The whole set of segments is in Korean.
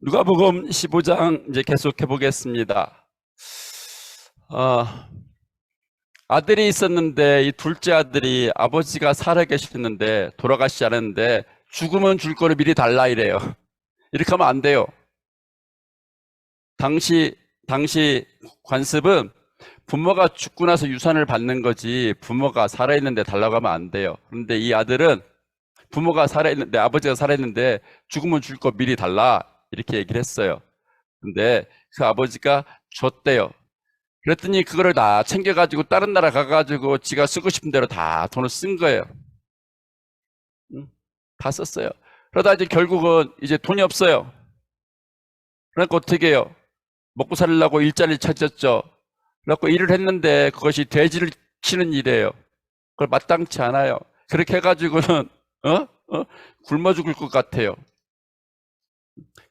누가복음 15장 이제 계속해 보겠습니다. 아들이 있었는데 이 둘째 아들이 아버지가 살아 계시는데 돌아가시지 않았는데 죽으면 줄 거를 미리 달라 이래요. 이렇게 하면 안 돼요. 당시 관습은 부모가 죽고 나서 유산을 받는 거지 부모가 살아있는데 달라고 하면 안 돼요. 그런데 이 아들은 부모가 살아있는데, 아버지가 살아있는데 죽으면 줄 거 미리 달라 이렇게 얘기를 했어요. 근데 그 아버지가 줬대요. 그랬더니 그거를 다 챙겨가지고 다른 나라 가가지고 지가 쓰고 싶은 대로 다 돈을 쓴 거예요. 다 썼어요. 그러다 이제 결국은 이제 돈이 없어요. 그러니까 어떻게 해요? 먹고 살려고 일자리를 찾았죠. 그래갖고 일을 했는데 그것이 돼지를 치는 일이에요. 그걸 마땅치 않아요. 그렇게 해가지고는 굶어 죽을 것 같아요.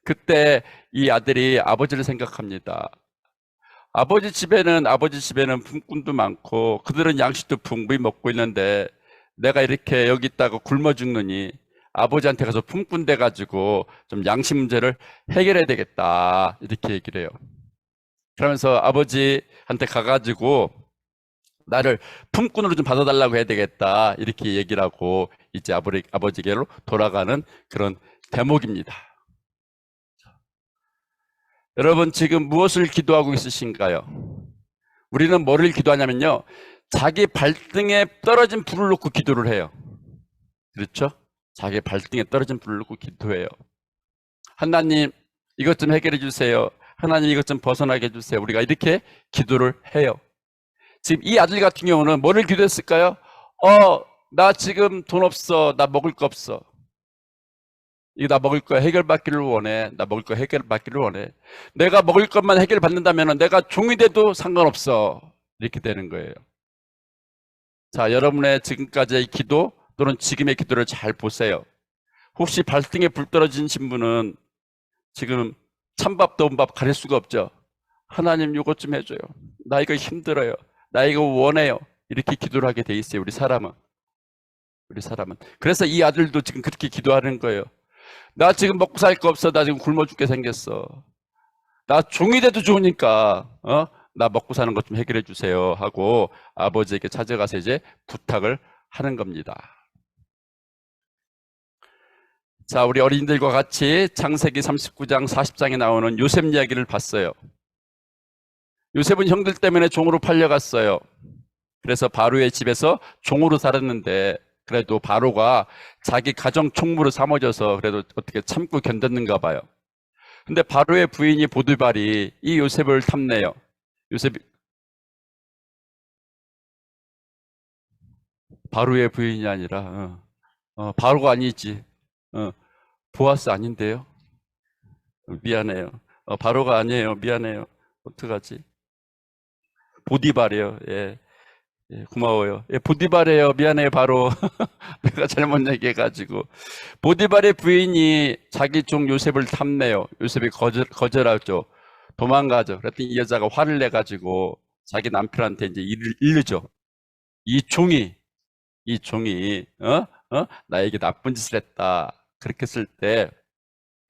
그때 이 아들이 아버지를 생각합니다. 아버지 집에는 품꾼도 많고 그들은 양식도 풍부히 먹고 있는데 내가 이렇게 여기 있다가 굶어 죽느니 아버지한테 가서 품꾼 돼가지고 좀 양식 문제를 해결해야 되겠다 이렇게 얘기를 해요. 그러면서 아버지한테 가가지고 나를 품꾼으로 좀 받아달라고 해야 되겠다 이렇게 얘기를 하고 이제 아버지께로 돌아가는 그런 대목입니다. 여러분 지금 무엇을 기도하고 있으신가요? 우리는 뭐를 기도하냐면요, 자기 발등에 떨어진 불을 놓고 기도를 해요. 그렇죠? 자기 발등에 떨어진 불을 놓고 기도해요. 하나님 이것 좀 해결해 주세요. 하나님 이것 좀 벗어나게 해주세요. 우리가 이렇게 기도를 해요. 지금 이 아들 같은 경우는 뭐를 기도했을까요? 나 지금 돈 없어. 나 먹을 거 없어. 이거 나 먹을 거 해결받기를 원해. 나 먹을 거 해결받기를 원해. 내가 먹을 것만 해결받는다면 내가 종이 돼도 상관없어. 이렇게 되는 거예요. 자, 여러분의 지금까지의 기도 또는 지금의 기도를 잘 보세요. 혹시 발등에 불 떨어진 분은 지금 찬밥 더운 밥 가릴 수가 없죠. 하나님 이것 좀 해줘요. 나 이거 힘들어요. 나 이거 원해요. 이렇게 기도를 하게 돼 있어요. 우리 사람은. 그래서 이 아들도 지금 그렇게 기도하는 거예요. 나 지금 먹고 살 거 없어. 나 지금 굶어 죽게 생겼어. 나 종이 돼도 좋으니까 나 먹고 사는 것 좀 해결해 주세요 하고 아버지에게 찾아가서 이제 부탁을 하는 겁니다. 자, 우리 어린이들과 같이 창세기 39장 40장에 나오는 요셉 이야기를 봤어요. 요셉은 형들 때문에 종으로 팔려갔어요. 그래서 바로의 집에서 종으로 살았는데 그래도 바로가 자기 가정 총무로 삼아져서 그래도 어떻게 참고 견뎠는가 봐요. 근데 바로의 부인이 보디발이 이 요셉을 탐내요. 요셉이 바로의 부인이 아니라 바로가 아니지. 보아스 아닌데요? 미안해요. 바로가 아니에요. 미안해요. 어떡하지? 보디발이에요. 예. 예, 고마워요. 예, 보디발이에요. 미안해요. 바로 내가 잘못 얘기해가지고. 보디발의 부인이 자기 종 요셉을 탐내요. 요셉이 거절하죠. 도망가죠. 그랬더니 이 여자가 화를 내가지고 자기 남편한테 이제 일을 일르죠. 이 종이 나에게 나쁜 짓을 했다. 그렇게 했을 때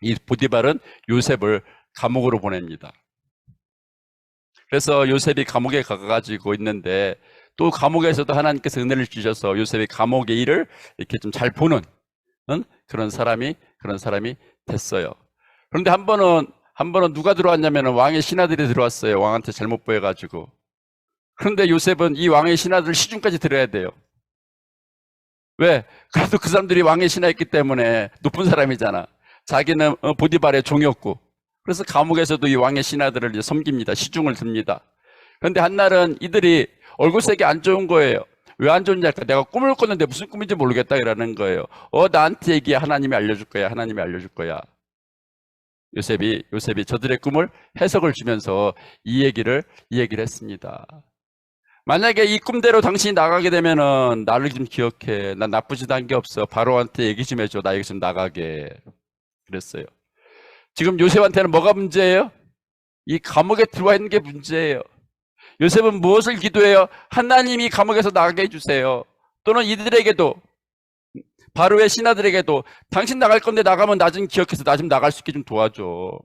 이 보디발은 요셉을 감옥으로 보냅니다. 그래서 요셉이 감옥에 가가지고 있는데 또 감옥에서도 하나님께서 은혜를 주셔서 요셉이 감옥의 일을 이렇게 좀 잘 보는 그런 사람이 됐어요. 그런데 한 번은 누가 들어왔냐면 왕의 신하들이 들어왔어요. 왕한테 잘못 보여가지고. 그런데 요셉은 이 왕의 신하들 시중까지 들어야 돼요. 왜? 그래도 그 사람들이 왕의 신하였기 때문에 높은 사람이잖아. 자기는 보디발의 종이었고. 그래서 감옥에서도 이 왕의 신하들을 이제 섬깁니다. 시중을 듭니다. 그런데 한날은 이들이 얼굴색이 안 좋은 거예요. 왜 안 좋냐? 내가 꿈을 꿨는데 무슨 꿈인지 모르겠다 이러는 거예요. 나한테 얘기해. 하나님이 알려줄 거야. 요셉이 저들의 꿈을 해석을 주면서 이 얘기를 했습니다. 만약에 이 꿈대로 당신이 나가게 되면은 나를 좀 기억해. 난 나쁘지도 않은 게 없어. 바로한테 얘기 좀 해줘. 나 여기 좀 나가게. 그랬어요. 지금 요셉한테는 뭐가 문제예요? 이 감옥에 들어와 있는 게 문제예요. 요셉은 무엇을 기도해요? 하나님이 감옥에서 나가게 해주세요. 또는 이들에게도 바로의 신하들에게도 당신 나갈 건데 나가면 나 좀 기억해서 나 좀 나갈 수 있게 좀 도와줘.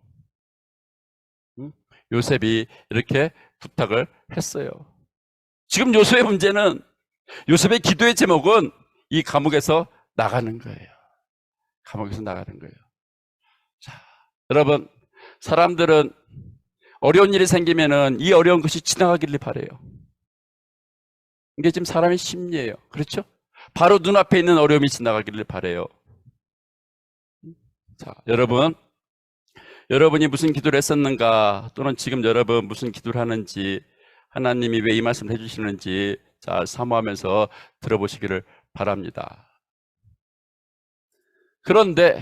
응? 요셉이 이렇게 부탁을 했어요. 지금 요셉의 문제는, 요셉의 기도의 제목은 이 감옥에서 나가는 거예요. 감옥에서 나가는 거예요. 자, 여러분, 사람들은 어려운 일이 생기면은 이 어려운 것이 지나가기를 바라요. 이게 지금 사람의 심리예요. 그렇죠? 바로 눈앞에 있는 어려움이 지나가기를 바라요. 자, 여러분이 무슨 기도를 했었는가, 또는 지금 여러분 무슨 기도를 하는지, 하나님이 왜 이 말씀을 해주시는지 잘 사모하면서 들어보시기를 바랍니다. 그런데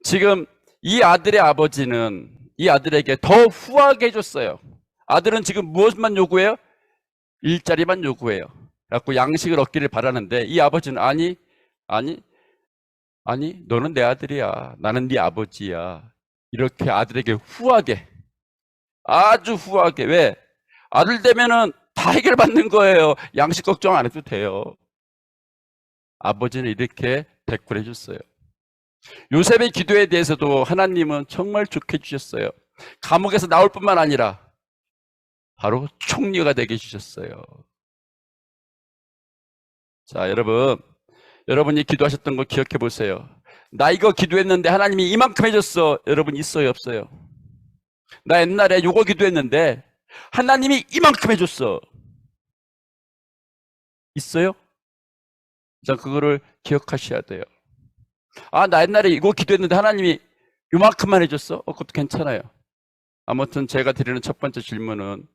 지금 이 아들의 아버지는 이 아들에게 더 후하게 해줬어요. 아들은 지금 무엇만 요구해요? 일자리만 요구해요. 그래갖고 양식을 얻기를 바라는데 이 아버지는 아니, 너는 내 아들이야. 나는 네 아버지야. 이렇게 아들에게 후하게, 아주 후하게. 왜? 아들 되면은 다 해결받는 거예요. 양식 걱정 안 해도 돼요. 아버지는 이렇게 대꾸를 해줬어요. 요셉의 기도에 대해서도 하나님은 정말 좋게 해주셨어요. 감옥에서 나올 뿐만 아니라 바로 총리가 되게 해주셨어요. 자, 여러분이 기도하셨던 거 기억해 보세요. 나 이거 기도했는데 하나님이 이만큼 해줬어. 여러분 있어요, 없어요? 나 옛날에 요거 기도했는데 하나님이 이만큼 해줬어. 있어요? 자, 그거를 기억하셔야 돼요. 아, 나 옛날에 이거 기도했는데 하나님이 요만큼만 해줬어? 그것도 괜찮아요. 아무튼 제가 드리는 첫 번째 질문은,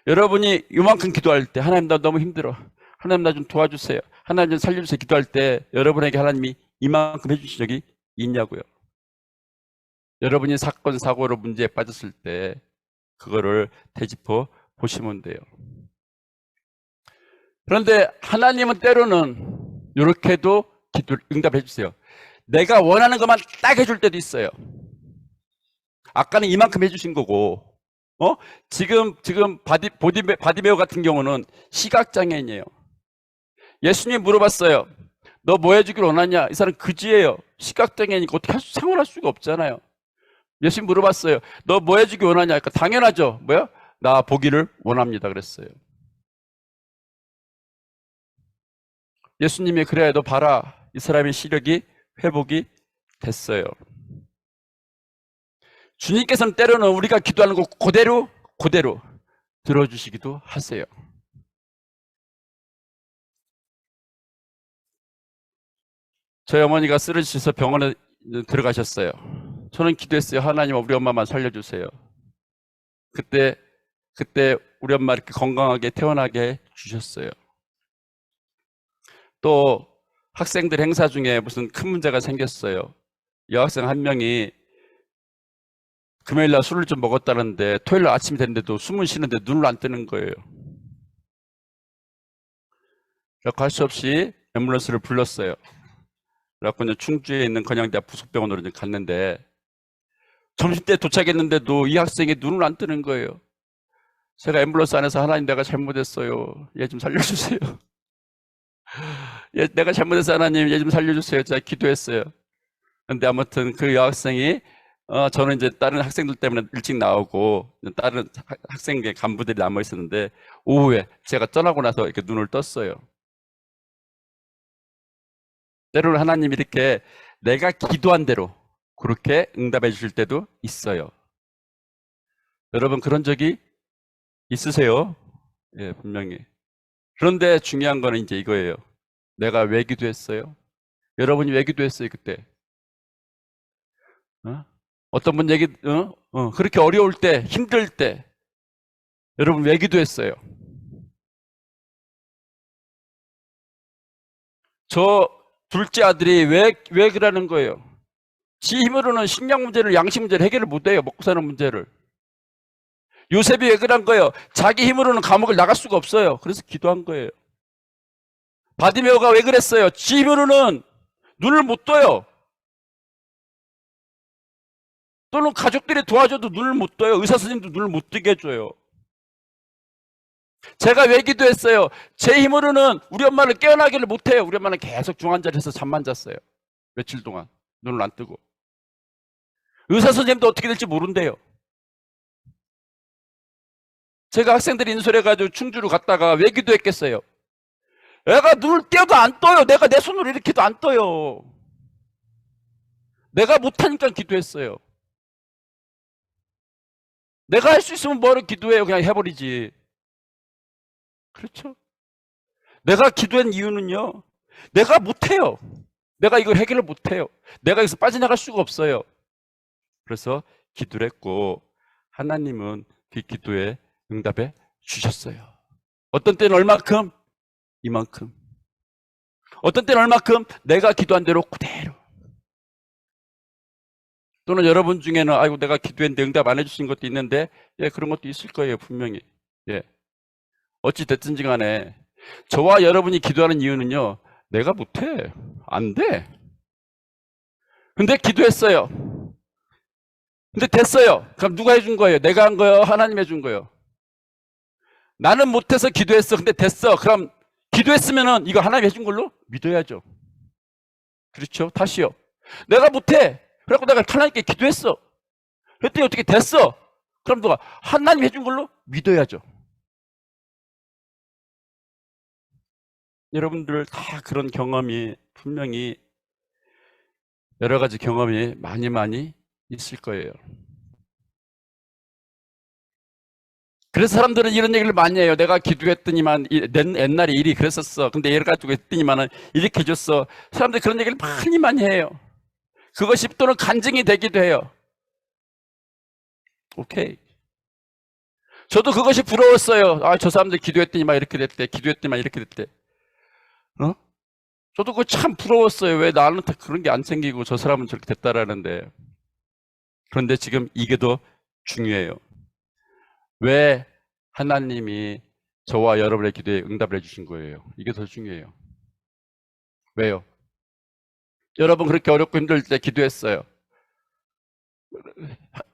여러분이 요만큼 기도할 때 하나님 나 너무 힘들어, 하나님 나 좀 도와주세요, 하나님 좀 살려주세요 기도할 때 여러분에게 하나님이 이만큼 해주신 적이 있냐고요. 여러분이 사건 사고로 문제에 빠졌을 때 그거를 되짚어 보시면 돼요. 그런데 하나님은 때로는 이렇게도 기도를 응답해 주세요. 내가 원하는 것만 딱 해줄 때도 있어요. 아까는 이만큼 해주신 거고, 지금 바디메오 같은 경우는 시각장애인이에요. 예수님 물어봤어요. 너 뭐 해주길 원하냐? 이 사람 그지예요. 시각장애인이니까 어떻게 생활할 수가 없잖아요. 예수님 물어봤어요. 너 뭐 해주길 원하냐? 그러니까 당연하죠. 뭐야? 나 보기를 원합니다. 그랬어요. 예수님이 그래, 너 봐라. 이 사람의 시력이 회복이 됐어요. 주님께서는 때로는 우리가 기도하는 거 그대로 들어주시기도 하세요. 저희 어머니가 쓰러지셔서 병원에 들어가셨어요. 저는 기도했어요. 하나님, 우리 엄마만 살려주세요. 그때 우리 엄마 이렇게 건강하게 태어나게 해주셨어요. 또 학생들 행사 중에 무슨 큰 문제가 생겼어요. 여학생 한 명이 금요일날 술을 좀 먹었다는데 토요일 아침이 됐는데도 숨은 쉬는데 눈을 안 뜨는 거예요. 그래서 할 수 없이 앰뷸런스를 불렀어요. 그래서 충주에 있는 건양대학 부속병원으로 갔는데 점심때 도착했는데도 이 학생이 눈을 안 뜨는 거예요. 제가 앰뷸런스 안에서 하나님, 내가 잘못했어요. 얘 좀 살려주세요. 내가 잘못해서 하나님 얘 좀 살려주세요. 제가 기도했어요. 근데 아무튼 그 여학생이 저는 이제 다른 학생들 때문에 일찍 나오고 다른 학생계 간부들이 남아 있었는데 오후에 제가 떠나고 나서 이렇게 눈을 떴어요. 때로는 하나님 이렇게 내가 기도한 대로 그렇게 응답해 주실 때도 있어요. 여러분 그런 적이 있으세요? 예, 분명히. 그런데 중요한 거는 이제 이거예요. 내가 왜 기도했어요? 여러분이 왜 기도했어요 그때? 어떤 분 얘기, 그렇게 어려울 때, 힘들 때, 여러분 왜 기도했어요? 저 둘째 아들이 왜 그러는 거예요? 지 힘으로는 식량 문제를, 양식 문제를 해결을 못해요. 먹고 사는 문제를. 요셉이 왜 그런 거예요? 자기 힘으로는 감옥을 나갈 수가 없어요. 그래서 기도한 거예요. 바디메오가 왜 그랬어요? 지 힘으로는 눈을 못 떠요. 또는 가족들이 도와줘도 눈을 못 떠요. 의사 선생님도 눈을 못 뜨게 해줘요. 제가 왜 기도했어요? 제 힘으로는 우리 엄마를 깨어나기를 못해요. 우리 엄마는 계속 중환자리에서 잠만 잤어요. 며칠 동안 눈을 안 뜨고. 의사 선생님도 어떻게 될지 모른대요. 제가 학생들 인솔해가지고 충주로 갔다가 왜 기도했겠어요? 애가 눈을 떼어도 안 떠요. 내가 내 손으로 이렇게 해도 안 떠요. 내가 못하니까 기도했어요. 내가 할 수 있으면 뭐를 기도해요? 그냥 해버리지. 그렇죠? 내가 기도한 이유는요, 내가 못해요. 내가 이걸 해결을 못해요. 내가 여기서 빠져나갈 수가 없어요. 그래서 기도를 했고, 하나님은 그 기도에 응답해 주셨어요. 어떤 때는 얼마큼? 이만큼. 어떤 때는 얼마큼? 내가 기도한 대로 그대로. 또는 여러분 중에는 아이고 내가 기도했는데 응답 안 해주신 것도 있는데, 예, 그런 것도 있을 거예요, 분명히. 예. 어찌 됐든지 간에 저와 여러분이 기도하는 이유는요, 내가 못해. 안 돼. 근데 기도했어요. 근데 됐어요. 그럼 누가 해준 거예요? 내가 한 거예요? 하나님 해준 거예요? 나는 못해서 기도했어. 근데 됐어. 그럼 기도했으면은 이거 하나님 해준 걸로 믿어야죠. 그렇죠? 다시요. 내가 못해. 그래갖고 내가 하나님께 기도했어. 그랬더니 어떻게 됐어? 그럼 누가 하나님 해준 걸로 믿어야죠. 여러분들 다 그런 경험이 분명히 여러 가지 경험이 많이 있을 거예요. 그래서 사람들은 이런 얘기를 많이 해요. 내가 기도했더니만 옛날에 일이 그랬었어. 근데 얘를 가지고 했더니만 이렇게 해줬어. 사람들이 그런 얘기를 많이 해요. 그것이 또는 간증이 되기도 해요. 오케이. 저도 그것이 부러웠어요. 아, 저 사람들 기도했더니만 이렇게 됐대. 기도했더니만 이렇게 됐대. 어? 저도 그거 참 부러웠어요. 왜 나는 그런 게 안 생기고 저 사람은 저렇게 됐다라는데. 그런데 지금 이게 더 중요해요. 왜 하나님이 저와 여러분의 기도에 응답을 해주신 거예요? 이게 더 중요해요. 왜요? 여러분 그렇게 어렵고 힘들 때 기도했어요.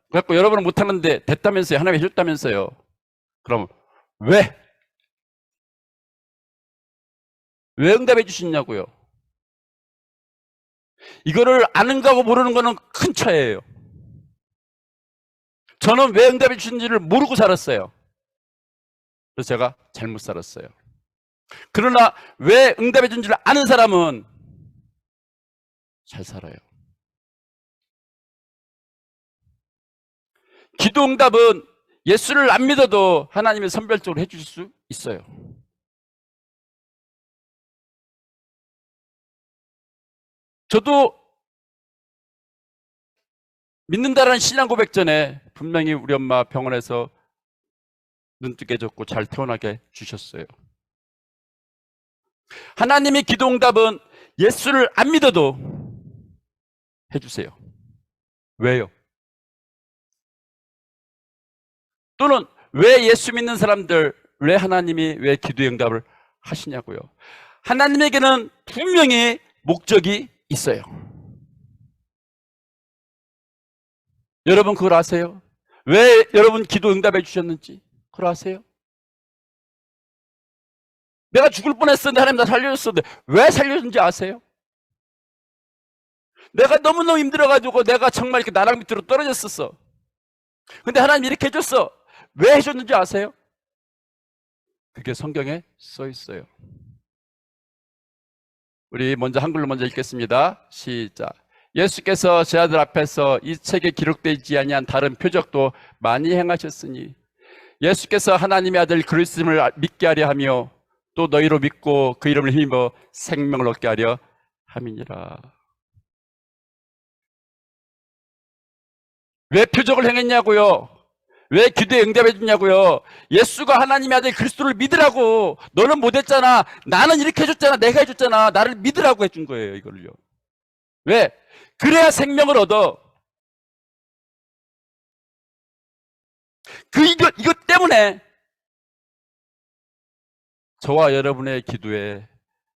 그래갖고 여러분은 못하는데 됐다면서요. 하나님 해줬다면서요. 그럼 왜? 왜 응답해 주시냐고요? 이거를 아는 거하고 모르는 거는 큰 차이예요. 저는 왜 응답해 주신지를 모르고 살았어요. 그래서 제가 잘못 살았어요. 그러나 왜 응답해 준지를 아는 사람은 잘 살아요. 기도 응답은 예수를 안 믿어도 하나님이 선별적으로 해주실 수 있어요. 저도 믿는다라는 신앙 고백 전에 분명히 우리 엄마 병원에서 눈 뜨게 해줬고 잘 태어나게 주셨어요. 하나님의 기도 응답은 예수를 안 믿어도 해주세요. 왜요? 또는 왜 예수 믿는 사람들, 왜 하나님이 왜 기도의 응답을 하시냐고요? 하나님에게는 분명히 목적이 있어요. 여러분 그걸 아세요? 왜 여러분 기도 응답해 주셨는지 그걸 아세요? 내가 죽을 뻔했었는데 하나님 나 살려줬었는데 왜 살려준지 아세요? 내가 너무너무 힘들어가지고 내가 정말 이렇게 나락 밑으로 떨어졌었어. 근데 하나님 이렇게 해줬어. 왜 해줬는지 아세요? 그게 성경에 써 있어요. 우리 먼저 한글로 먼저 읽겠습니다. 시작. 예수께서 제 아들 앞에서 이 책에 기록되지 아니한 다른 표적도 많이 행하셨으니 예수께서 하나님의 아들 그리스도를 믿게 하려 하며 또 너희로 믿고 그 이름을 힘입어 생명을 얻게 하려 함이니라. 왜 표적을 행했냐고요? 왜 기도에 응답해 주냐고요? 예수가 하나님의 아들 그리스도를 믿으라고. 너는 못했잖아. 나는 이렇게 해줬잖아. 내가 해줬잖아. 나를 믿으라고 해준 거예요. 이걸요. 왜? 그래야 생명을 얻어. 이것 때문에 저와 여러분의 기도에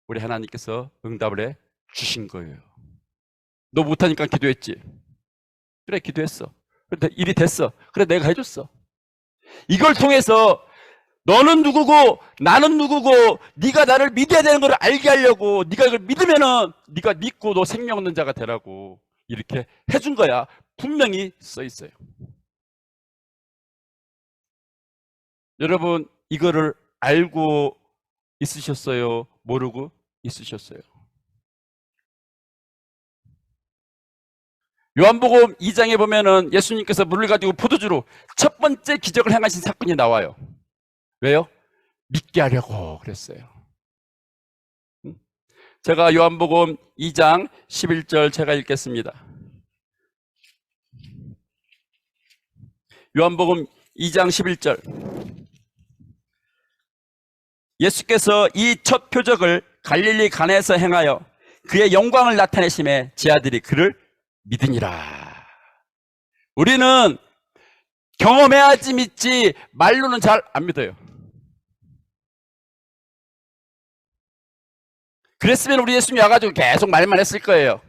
우리 하나님께서 응답을 해 주신 거예요. 너 못하니까 기도했지. 그래, 기도했어. 그래, 일이 됐어. 그래, 내가 해줬어. 이걸 통해서 너는 누구고 나는 누구고 네가 나를 믿어야 되는 걸 알게 하려고 네가 이걸 믿으면은 네가 믿고 너 생명 얻는 자가 되라고 이렇게 해준 거야. 분명히 써 있어요. 여러분 이거를 알고 있으셨어요? 모르고 있으셨어요? 요한복음 2장에 보면은 예수님께서 물을 가지고 포도주로 첫 번째 기적을 행하신 사건이 나와요. 왜요? 믿게 하려고 그랬어요. 제가 요한복음 2장 11절 제가 읽겠습니다. 요한복음 2장 11절. 예수께서 이 첫 표적을 갈릴리 가나에서 행하여 그의 영광을 나타내심에 제 아들이 그를 믿으니라. 우리는 경험해야지 믿지 말로는 잘 안 믿어요. 그랬으면 우리 예수님이 와가지고 계속 말만 했을 거예요.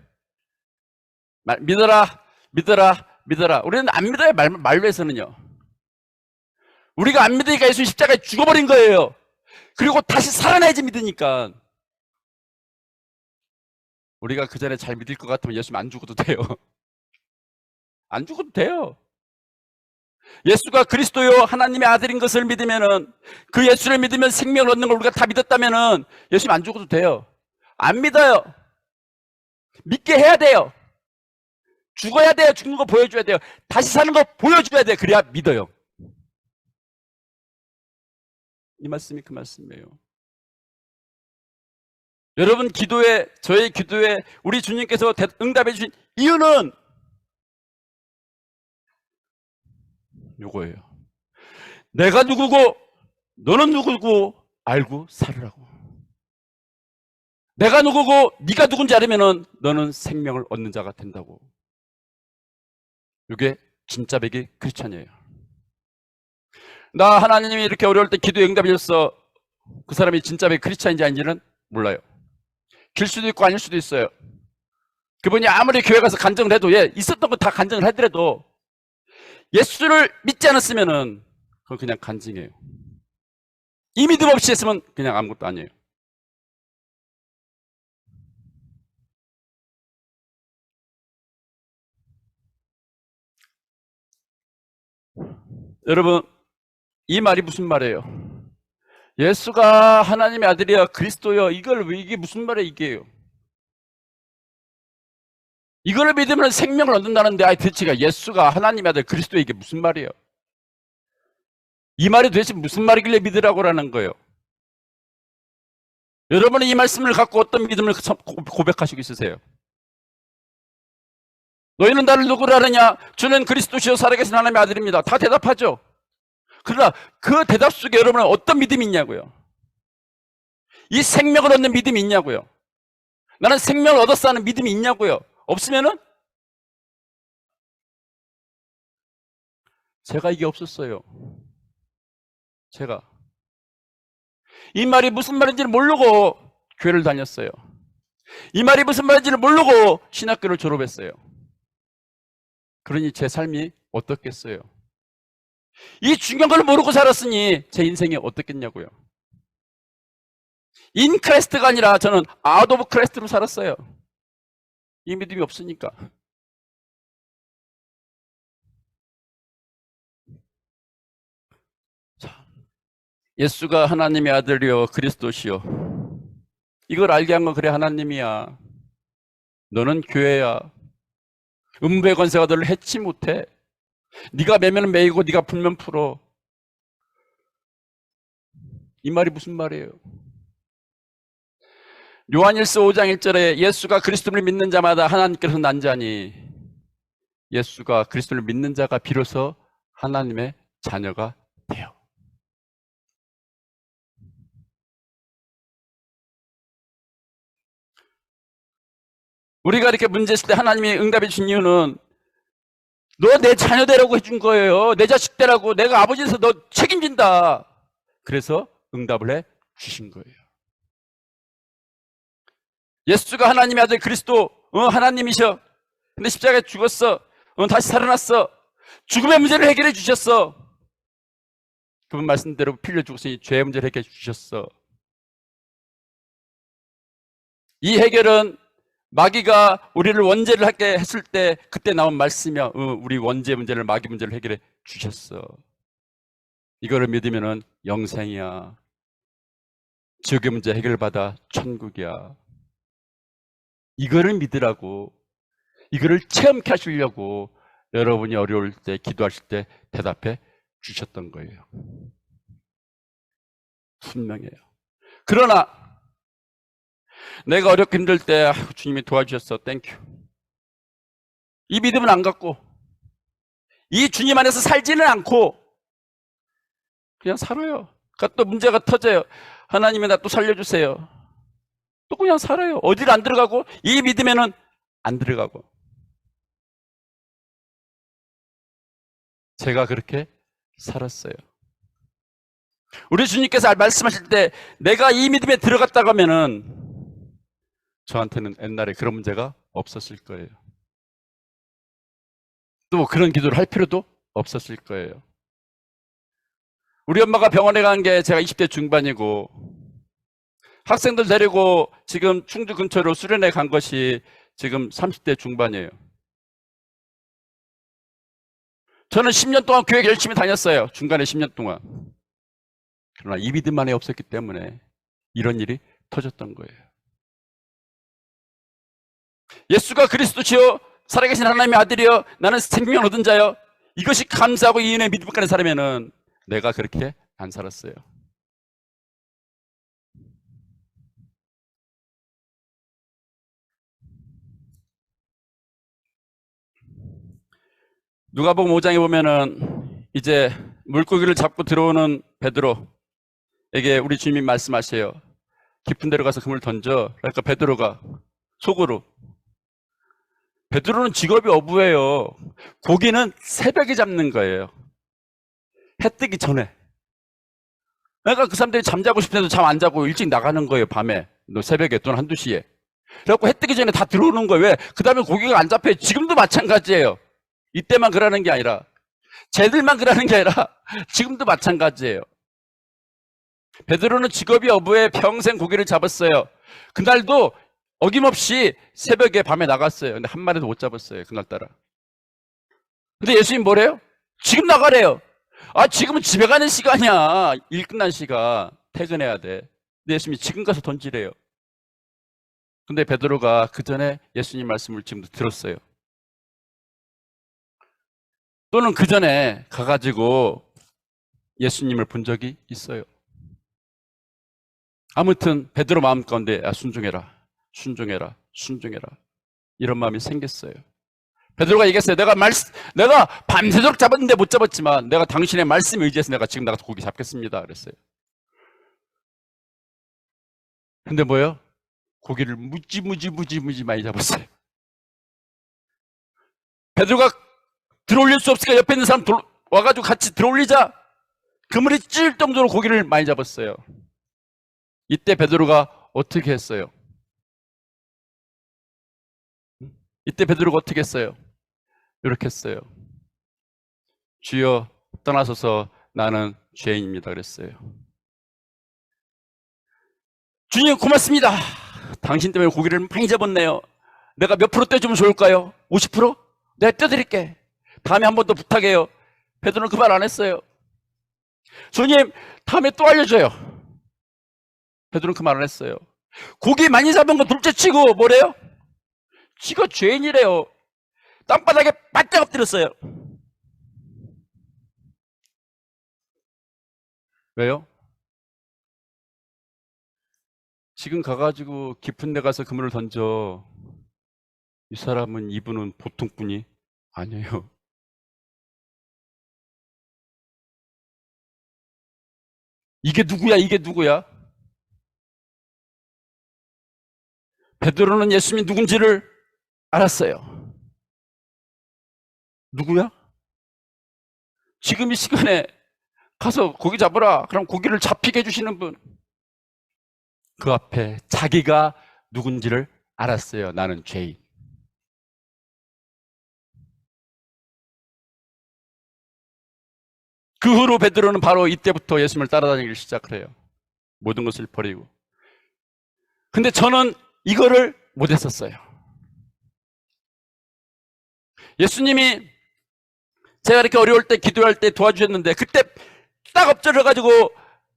믿어라, 믿어라, 믿어라. 우리는 안 믿어요. 말로 해서는요. 우리가 안 믿으니까 예수님 십자가에 죽어버린 거예요. 그리고 다시 살아나야지 믿으니까. 우리가 그 전에 잘 믿을 것 같으면 예수님 안 죽어도 돼요. 안 죽어도 돼요. 예수가 그리스도요 하나님의 아들인 것을 믿으면은, 그 예수를 믿으면 생명을 얻는 걸 우리가 다 믿었다면은 예수님 안 죽어도 돼요. 안 믿어요. 믿게 해야 돼요. 죽어야 돼요. 죽는 거 보여줘야 돼요. 다시 사는 거 보여줘야 돼요. 그래야 믿어요. 이 말씀이 그 말씀이에요. 여러분 기도에, 저의 기도에 우리 주님께서 응답해 주신 이유는 요거예요. 내가 누구고 너는 누구고 알고 살으라고. 내가 누구고 네가 누군지 알으면은 너는 생명을 얻는 자가 된다고. 이게 진짜 백이 크리스찬이에요. 나 하나님이 이렇게 어려울 때 기도에 응답해 줬어. 그 사람이 진짜 백이 크리스찬인지 아닌지는 몰라요. 길 수도 있고 아닐 수도 있어요. 그분이 아무리 교회 가서 간증을 해도, 있었던 거 다 간증을 하더라도 예수를 믿지 않았으면은 그건 그냥 간증이에요. 이 믿음 없이 했으면 그냥 아무것도 아니에요. 여러분 이 말이 무슨 말이에요? 예수가 하나님의 아들이야, 그리스도여, 이게 무슨 말이에요? 이게요. 이걸 믿으면 생명을 얻는다는데 대체가 예수가 하나님의 아들 그리스도, 이게 무슨 말이에요? 이 말이 도대체 무슨 말이길래 믿으라고라는 거예요? 여러분은 이 말씀을 갖고 어떤 믿음을 고백하시고 있으세요? 너희는 나를 누구라 하느냐? 주는 그리스도시요 살아계신 하나님의 아들입니다. 다 대답하죠. 그러나 그 대답 속에 여러분은 어떤 믿음이 있냐고요? 이 생명을 얻는 믿음이 있냐고요? 나는 생명을 얻었어 하는 믿음이 있냐고요? 없으면은 제가 이게 없었어요. 제가 이 말이 무슨 말인지를 모르고 교회를 다녔어요. 이 말이 무슨 말인지를 모르고 신학교를 졸업했어요. 그러니 제 삶이 어떻겠어요? 이 중요한 걸 모르고 살았으니 제 인생이 어떻겠냐고요? 인 크라이스트가 아니라 저는 아웃 오브 크라이스트로 살았어요. 이 믿음이 없으니까. 자, 예수가 하나님의 아들이요 그리스도시요, 이걸 알게 한 건 그래 하나님이야. 너는 교회야. 음부의 권세가 너를 해치 못해. 네가 매면 매이고 네가 풀면 풀어. 이 말이 무슨 말이에요? 요한일서 5장 1절에 예수가 그리스도를 믿는 자마다 하나님께서 난 자니, 예수가 그리스도를 믿는 자가 비로소 하나님의 자녀가 돼요. 우리가 이렇게 문제 있을 때 하나님이 응답해 주신 이유는 너 내 자녀 되라고 해준 거예요. 내 자식 되라고. 내가 아버지에서 너 책임진다. 그래서 응답을 해 주신 거예요. 예수가 하나님의 아들 그리스도, 하나님이셔. 근데 십자가에 죽었어. 다시 살아났어. 죽음의 문제를 해결해 주셨어. 그분 말씀대로 피 흘려 죽으시니 죄의 문제를 해결해 주셨어. 이 해결은 마귀가 우리를 원죄를 하게 했을 때 그때 나온 말씀이야. 우리 원죄 문제를, 마귀 문제를 해결해 주셨어. 이거를 믿으면은 영생이야. 지옥의 문제 해결받아 천국이야. 이거를 믿으라고, 이거를 체험케 하시려고 여러분이 어려울 때, 기도하실 때 대답해 주셨던 거예요. 분명해요. 그러나 내가 어렵고 힘들 때 주님이 도와주셨어, 땡큐. 이 믿음은 안 갖고, 이 주님 안에서 살지는 않고 그냥 살아요. 그러니까 또 문제가 터져요. 하나님이 나 또 살려주세요. 또 그냥 살아요. 어디를 안 들어가고, 이 믿음에는 안 들어가고. 제가 그렇게 살았어요. 우리 주님께서 말씀하실 때 내가 이 믿음에 들어갔다고 하면은 저한테는 옛날에 그런 문제가 없었을 거예요. 또 그런 기도를 할 필요도 없었을 거예요. 우리 엄마가 병원에 간 게 제가 20대 중반이고 학생들 데리고 지금 충주 근처로 수련회 간 것이 지금 30대 중반이에요. 저는 10년 동안 교회 열심히 다녔어요. 중간에 10년 동안. 그러나 이 믿음만이 없었기 때문에 이런 일이 터졌던 거예요. 예수가 그리스도시요 살아계신 하나님의 아들이요 나는 생명을 얻은 자요, 이것이 감사하고 이 은혜의 믿음을 가는 사람에는 내가 그렇게 안 살았어요. 누가복음 5장에 보면은 이제 물고기를 잡고 들어오는 베드로에게 우리 주님이 말씀하세요. 깊은 데로 가서 그물 던져. 그러니까 베드로가 속으로, 베드로는 직업이 어부예요. 고기는 새벽에 잡는 거예요. 해 뜨기 전에. 그러니까 그 사람들이 잠자고 싶어도 잠 안 자고 일찍 나가는 거예요. 밤에, 새벽에 또는 한두 시에. 그래갖고 해 뜨기 전에 다 들어오는 거예요. 왜? 그 다음에 고기가 안 잡혀요. 지금도 마찬가지예요. 이때만 그러는 게 아니라, 쟤들만 그러는 게 아니라 지금도 마찬가지예요. 베드로는 직업이 어부에 평생 고기를 잡았어요. 그날도 어김없이 새벽에 밤에 나갔어요. 근데 한 마리도 못 잡았어요. 그날따라. 근데 예수님 뭐래요? 지금 나가래요. 아, 지금은 집에 가는 시간이야. 일 끝난 시간. 퇴근해야 돼. 근데 예수님이 지금 가서 던지래요. 근데 베드로가 그 전에 예수님 말씀을 지금도 들었어요. 또는 그 전에 가가지고 예수님을 본 적이 있어요. 아무튼 베드로 마음 가운데 순종해라, 순종해라, 순종해라, 이런 마음이 생겼어요. 베드로가 얘기했어요. 내가 밤새도록 잡았는데 못 잡았지만 내가 당신의 말씀에 의지해서 내가 지금 나가서 고기 잡겠습니다. 그랬어요. 근데 뭐예요? 고기를 무지 많이 잡았어요. 베드로가 들어올릴 수 없으니까 옆에 있는 사람 와가지고 같이 들어올리자. 그물이 찔 정도로 고기를 많이 잡았어요. 이때 베드로가 어떻게 했어요? 이때 베드로가 어떻게 했어요? 이렇게 했어요. 주여 떠나소서 나는 죄인입니다. 그랬어요. 주님 고맙습니다. 당신 때문에 고기를 많이 잡았네요. 내가 몇 프로 떼주면 좋을까요? 50%? 내가 떼드릴게. 다음에 한 번 더 부탁해요. 베드로는 그 말 안 했어요. 주님 다음에 또 알려줘요. 베드로는 그 말 안 했어요. 고기 많이 잡은 거 둘째치고 뭐래요? 지가 죄인이래요. 땅바닥에 바짝 엎드렸어요. 왜요? 지금 가가지고 깊은 데 가서 그물을 던져. 이 사람은, 이분은 보통 분이 아니에요. 이게 누구야? 이게 누구야? 베드로는 예수님이 누군지를 알았어요. 누구야? 지금 이 시간에 가서 고기 잡으라. 그럼 고기를 잡히게 해주시는 분. 그 앞에 자기가 누군지를 알았어요. 나는 죄인. 그 후로 베드로는 바로 이때부터 예수님을 따라다니기 시작을 해요. 모든 것을 버리고. 근데 저는 이거를 못했었어요. 예수님이 제가 이렇게 어려울 때 기도할 때 도와주셨는데 그때 딱 엎드려가지고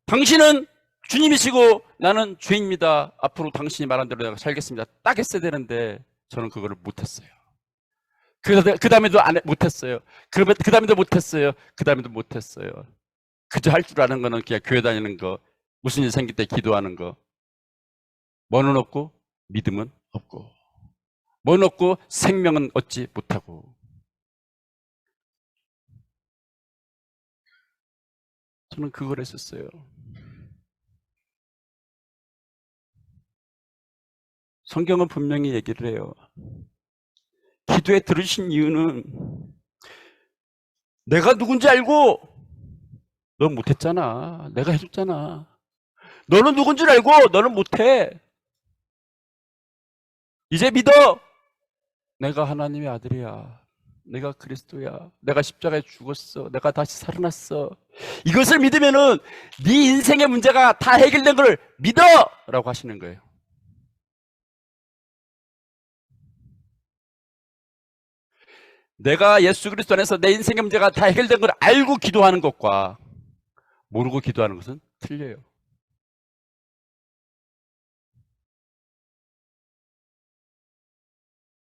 당신은 주님이시고 나는 죄인입니다. 앞으로 당신이 말한 대로 내가 살겠습니다. 딱 했어야 되는데 저는 그거를 못했어요. 그 다음에도 못했어요. 그 다음에도 못했어요. 그 다음에도 못했어요. 그저 할 줄 아는 거는 그냥 교회 다니는 거, 무슨 일 생길 때 기도하는 거. 뭐는 없고 믿음은 없고, 뭐는 없고 생명은 얻지 못하고. 저는 그걸 했었어요. 성경은 분명히 얘기를 해요. 기도에 들으신 이유는 내가 누군지 알고 넌 못했잖아. 내가 해줬잖아. 너는 누군지 알고 너는 못해. 이제 믿어. 내가 하나님의 아들이야. 내가 그리스도야. 내가 십자가에 죽었어. 내가 다시 살아났어. 이것을 믿으면은 네 인생의 문제가 다 해결된 걸 믿어! 라고 하시는 거예요. 내가 예수 그리스도 안에서 내 인생의 문제가 다 해결된 걸 알고 기도하는 것과 모르고 기도하는 것은 틀려요.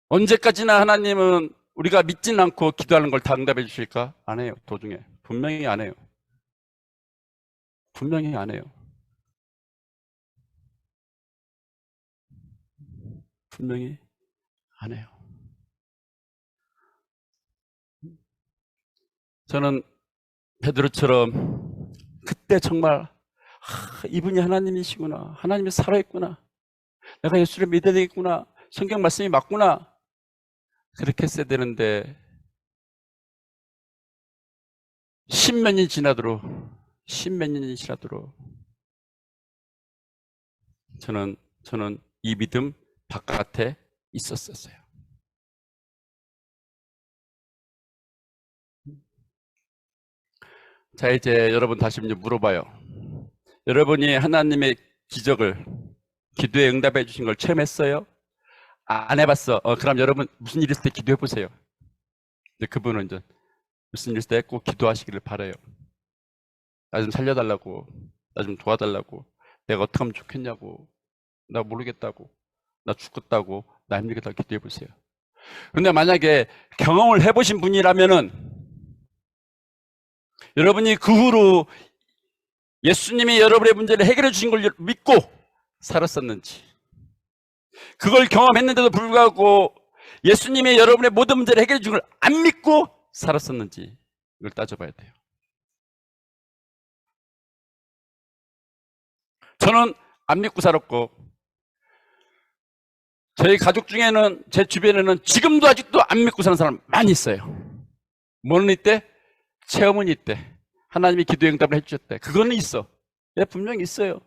언제까지나 하나님은 우리가 믿지는 않고 기도하는 걸 다 응답해 주실까? 안 해요. 도중에. 분명히 안 해요. 분명히 안 해요. 분명히 안 해요. 저는 베드로처럼 그때 정말 이분이 하나님이시구나. 하나님이 살아있구나. 내가 예수를 믿어야 되겠구나. 성경 말씀이 맞구나. 그렇게 했어야 되는데 십몇 년이 지나도록 저는 이 믿음 바깥에 있었어요. 자, 이제 여러분 다시 물어봐요. 여러분이 하나님의 기적을, 기도에 응답해 주신 걸 처음 했어요? 안 해봤어. 그럼 여러분 무슨 일 있을 때 기도해 보세요. 이제 그분은 이제 무슨 일 있을 때 꼭 기도하시기를 바라요. 나 좀 살려달라고, 나 좀 도와달라고, 내가 어떻게 하면 좋겠냐고, 나 모르겠다고, 나 죽겠다고, 나 힘들겠다고 기도해 보세요. 근데 만약에 경험을 해보신 분이라면은 여러분이 그 후로 예수님이 여러분의 문제를 해결해 주신 걸 믿고 살았었는지, 그걸 경험했는데도 불구하고 예수님이 여러분의 모든 문제를 해결해 준 걸 안 믿고 살았었는지 이걸 따져봐야 돼요. 저는 안 믿고 살았고 저희 가족 중에는, 제 주변에는 지금도 아직도 안 믿고 사는 사람 많이 있어요. 뭐는 있대? 체험은 있대. 하나님이 기도의 응답을 해주셨대. 그거는 있어. 예, 분명히 있어요.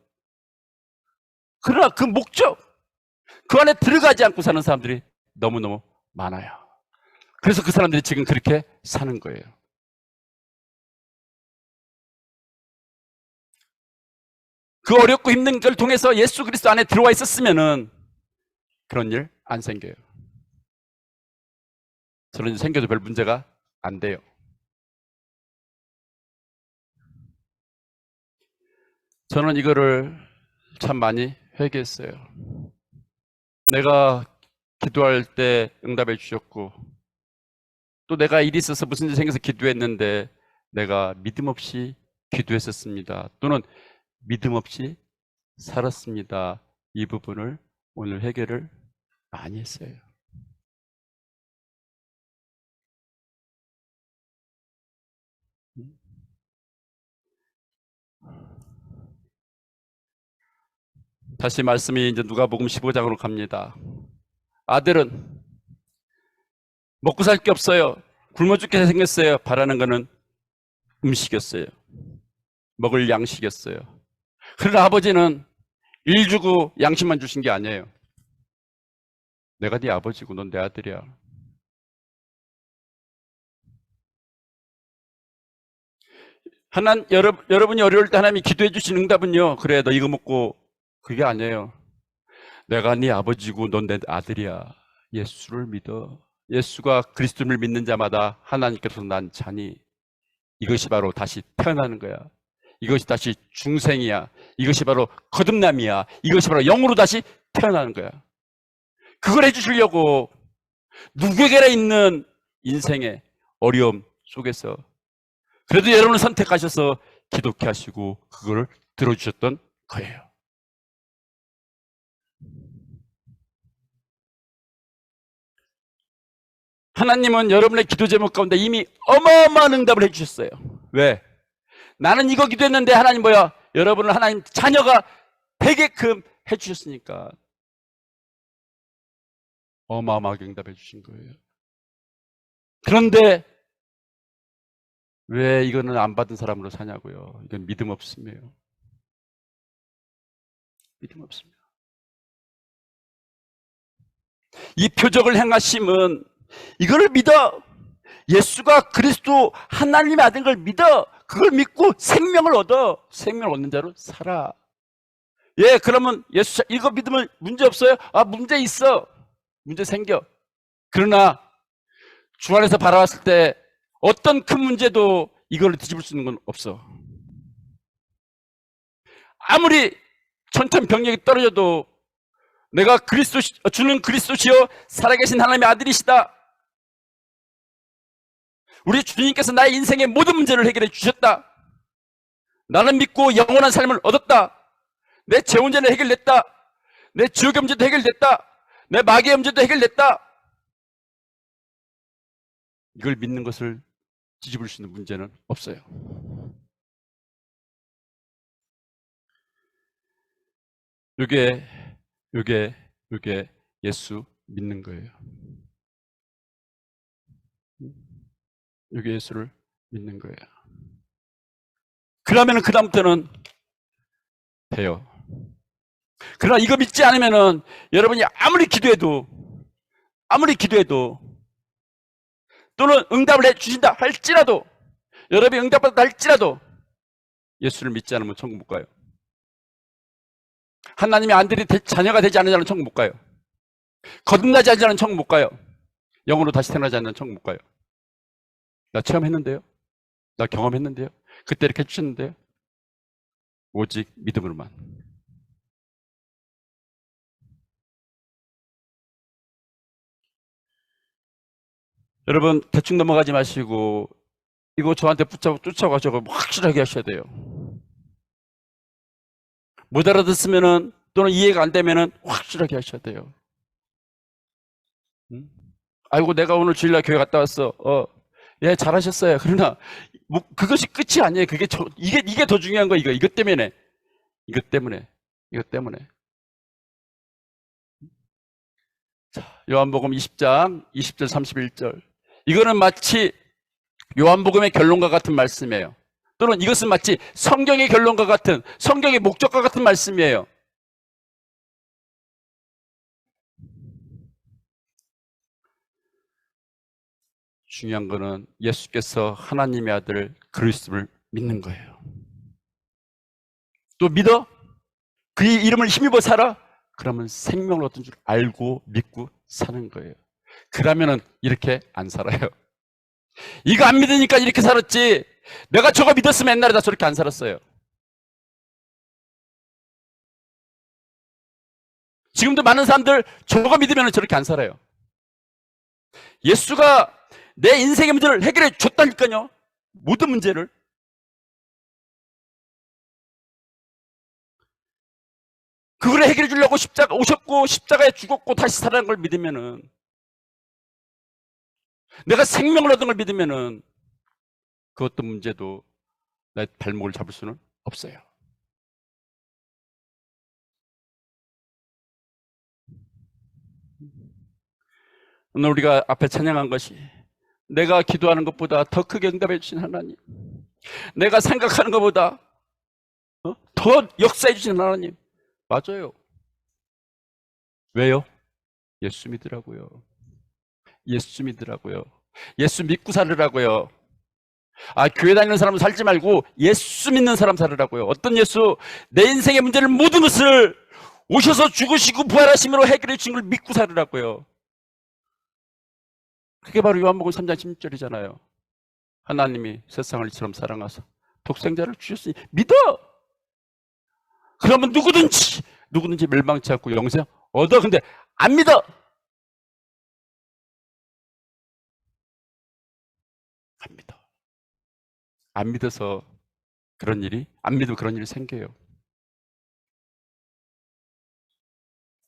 그러나 그 목적, 그 안에 들어가지 않고 사는 사람들이 너무너무 많아요. 그래서 그 사람들이 지금 그렇게 사는 거예요. 그 어렵고 힘든 걸 통해서 예수 그리스도 안에 들어와 있었으면은 그런 일 안 생겨요. 저는 생겨도 별 문제가 안 돼요. 저는 이거를 참 많이 회개했어요. 내가 기도할 때 응답해 주셨고, 또 내가 일이 있어서 무슨 일이 생겨서 기도했는데 내가 믿음 없이 기도했었습니다. 또는 믿음 없이 살았습니다. 이 부분을 오늘 해결을 많이 했어요. 다시 말씀이 이제 누가복음 15장으로 갑니다. 아들은 먹고 살 게 없어요. 굶어 죽게 생겼어요. 바라는 거는 음식이었어요. 먹을 양식이었어요. 그러나 아버지는 일 주고 양식만 주신 게 아니에요. 내가 네 아버지고 넌 내 아들이야. 여러분이 어려울 때 하나님이 기도해 주신 응답은요, 그래 너 이거 먹고, 그게 아니에요. 내가 네 아버지고 넌 내 아들이야. 예수를 믿어. 예수가 그리스도를 믿는 자마다 하나님께서 난 자니, 이것이 바로 다시 태어나는 거야. 이것이 다시 중생이야. 이것이 바로 거듭남이야. 이것이 바로 영으로 다시 태어나는 거야. 그걸 해주시려고 누구에게나 있는 인생의 어려움 속에서 그래도 여러분을 선택하셔서 기독케 하시고 그걸 들어주셨던 거예요. 하나님은 여러분의 기도 제목 가운데 이미 어마어마한 응답을 해주셨어요. 왜? 나는 이거 기도했는데 하나님 뭐야? 여러분을 하나님 자녀가 되게끔 해주셨으니까 어마어마하게 응답해 주신 거예요. 그런데 왜 이거는 안 받은 사람으로 사냐고요? 이건 믿음 없음이에요. 믿음 없습니다. 이 표적을 행하심은 이거를 믿어. 예수가 그리스도 하나님의 아들인 걸 믿어. 그걸 믿고 생명을 얻어. 생명을 얻는 자로 살아. 예, 그러면 예수 이거 믿으면 문제 없어요? 아, 문제 있어. 문제 생겨. 그러나 주 안에서 바라봤을 때 어떤 큰 문제도 이걸 뒤집을 수 있는 건 없어. 아무리 천천병력이 떨어져도 내가 주는 그리스도시요 살아계신 하나님의 아들이시다. 우리 주님께서 나의 인생의 모든 문제를 해결해 주셨다. 나는 믿고 영원한 삶을 얻었다. 내 죄 문제는 해결됐다. 내 지옥의 문제도 해결됐다. 내 마귀의 문제도 해결됐다. 이걸 믿는 것을 뒤집을 수 있는 문제는 없어요. 요게 예수 믿는 거예요. 요게 예수를 믿는 거예요. 그러면은 그다음부터는 돼요. 그러나 이거 믿지 않으면은 여러분이 아무리 기도해도 또는 응답을 해 주신다 할지라도 여러분이 응답받았다 할지라도 예수를 믿지 않으면 천국 못 가요. 하나님의 아들이 자녀가 되지 않는 자는 천국 못 가요. 거듭나지 않는 자는 천국 못 가요. 영으로 다시 태어나지 않는 천국 못 가요. 나 체험했는데요. 나 경험했는데요. 그때 이렇게 해주셨는데요. 오직 믿음으로만. 여러분 대충 넘어가지 마시고 이거 저한테 붙잡고 쫓아가셔서 확실하게 하셔야 돼요. 못 알아듣으면은 또는 이해가 안 되면은 확실하게 하셔야 돼요. 아이고 내가 오늘 주일날 교회 갔다 왔어. 예 잘하셨어요. 그러나 뭐 그것이 끝이 아니에요. 이게 더 중요한 거 이것 때문에 자, 요한복음 20장 20절 31절 이거는 마치 요한복음의 결론과 같은 말씀이에요. 또는 이것은 마치 성경의 결론과 같은 성경의 목적과 같은 말씀이에요. 중요한 거는 예수께서 하나님의 아들 그리스도를 믿는 거예요. 또 믿어? 그 이름을 힘입어 살아? 그러면 생명을 얻은 줄 알고 믿고 사는 거예요. 그러면은 이렇게 안 살아요. 이거 안 믿으니까 이렇게 살았지 내가 저거 믿었으면 옛날에 다 저렇게 안 살았어요. 지금도 많은 사람들 저거 믿으면 저렇게 안 살아요. 예수가 내 인생의 문제를 해결해 줬다니까요. 모든 문제를. 그걸 해결해 주려고 십자가 오셨고 십자가에 죽었고 다시 살아난 걸 믿으면은 내가 생명을 얻은 걸 믿으면은 그 어떤 문제도 내 발목을 잡을 수는 없어요. 오늘 우리가 앞에 찬양한 것이 내가 기도하는 것보다 더 크게 응답해 주신 하나님, 내가 생각하는 것보다 더 역사해 주신 하나님. 맞아요. 왜요? 예수 믿으라고요. 예수 믿으라고요. 예수 믿고 살으라고요. 교회 다니는 사람은 살지 말고 예수 믿는 사람 살으라고요. 어떤 예수? 내 인생의 문제를 모든 것을 오셔서 죽으시고 부활하심으로 해결해 주신 걸 믿고 살으라고요. 그게 바로 요한복음 3장 16절이잖아요. 하나님이 세상을 이처럼 사랑하사 독생자를 주셨으니 믿어! 그러면 누구든지 멸망치 않고 영생 얻어. 근데 안 믿어! 안 믿어. 안 믿어서 안 믿으면 그런 일이 생겨요.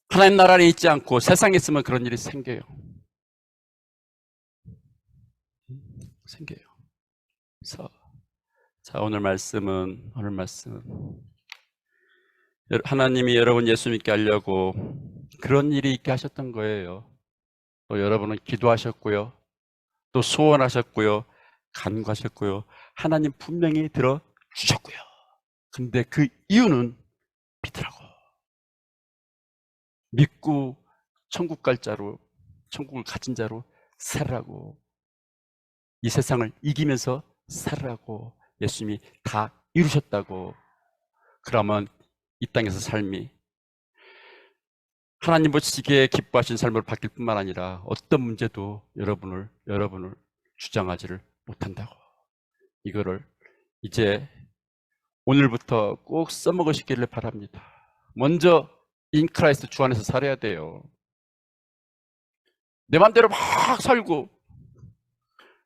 하나님 나라 안에 있지 않고 세상에 있으면 그런 일이 생겨요. 그래서 오늘 말씀은 하나님이 여러분 예수 믿게 하려고 그런 일이 있게 하셨던 거예요. 또 여러분은 기도하셨고요. 또 소원하셨고요. 간구하셨고요. 하나님 분명히 들어주셨고요. 근데 그 이유는 믿으라고. 믿고 천국 갈 자로, 천국을 가진 자로 살으라고. 이 세상을 이기면서 살으라고 예수님이 다 이루셨다고. 그러면 이 땅에서 삶이 하나님 보시기에 기뻐하신 삶으로 바뀔 뿐만 아니라 어떤 문제도 여러분을 주장하지를 못한다고. 이거를 이제 오늘부터 꼭 써먹으시기를 바랍니다. 먼저 인크라이스트 주 안에서 살아야 돼요. 내 맘대로 막 살고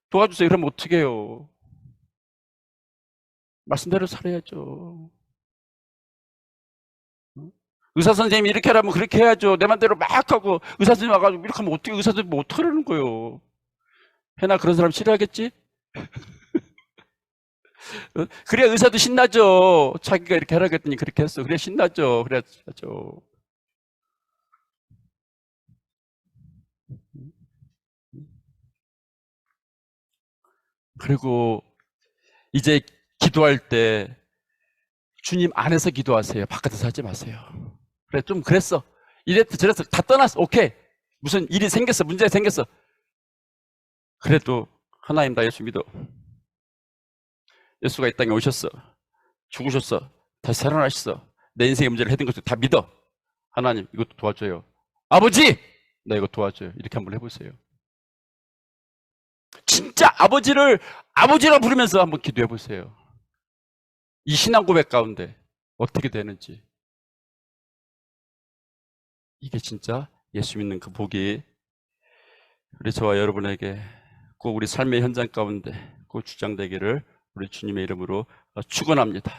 도와주세요 그러면 어떻게 해요? 말씀대로 살아야죠. 의사 선생님이 이렇게 하라면 그렇게 해야죠. 내 맘대로 막 하고 의사 선생님 와가지고 이렇게 하면 어떻게, 의사 선생님 뭐 어떡하라는 거예요? 해나 그런 사람 싫어하겠지? 그래야 의사도 신나죠. 자기가 이렇게 하라고 했더니 그렇게 했어. 그래 신나죠. 그래야 신나죠. 그리고 이제 기도할 때 주님 안에서 기도하세요. 바깥에서 하지 마세요. 그래 좀 그랬어. 이랬어 저랬어. 다 떠났어. 오케이. 무슨 일이 생겼어. 문제가 생겼어. 그래도 하나님 나 예수 믿어. 예수가 이 땅에 오셨어. 죽으셨어. 다시 살아나셨어. 내 인생의 문제를 해든 것도 다 믿어. 하나님 이것도 도와줘요. 아버지! 나 이거 도와줘요. 이렇게 한번 해보세요. 진짜 아버지라 부르면서 한번 기도해보세요. 이 신앙 고백 가운데 어떻게 되는지. 이게 진짜 예수 믿는 그 복이 우리 저와 여러분에게 꼭 우리 삶의 현장 가운데 꼭 주장되기를 우리 주님의 이름으로 축원합니다.